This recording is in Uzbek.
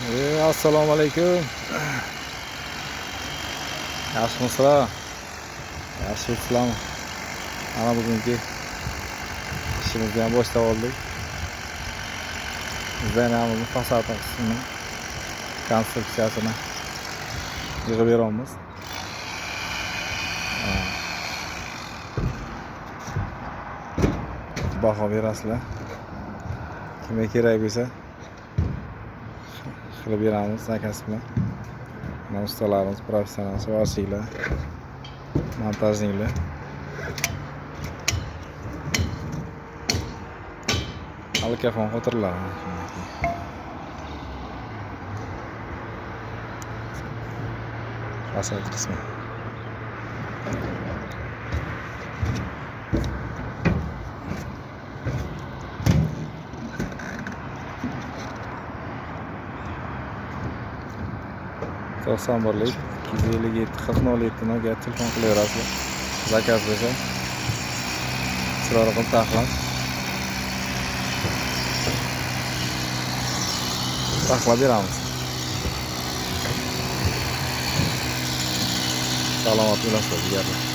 Assalomu alaykum. Yaxshimisizlar? Yaxshi yuribsizlarmi? Mana bugungi ishimizni ham boshlab oldik. Zaynamizning fasadi qismini konstruksiyasini yig'ib beramiz. Baho berasizlar. Kimga kerak bo'lsa qilib beramiz zakaz bilan. Mana ustalarimiz professional svарщикlar, montajniklar. Alkafon xotirlar. Fasad qismi. To'qsonbirlik 257 4007 ga telefon qilaverasizlar. Zakaz bo'lsa chiroyli qilib taxlab beramiz. Salomat bo'lasizlar.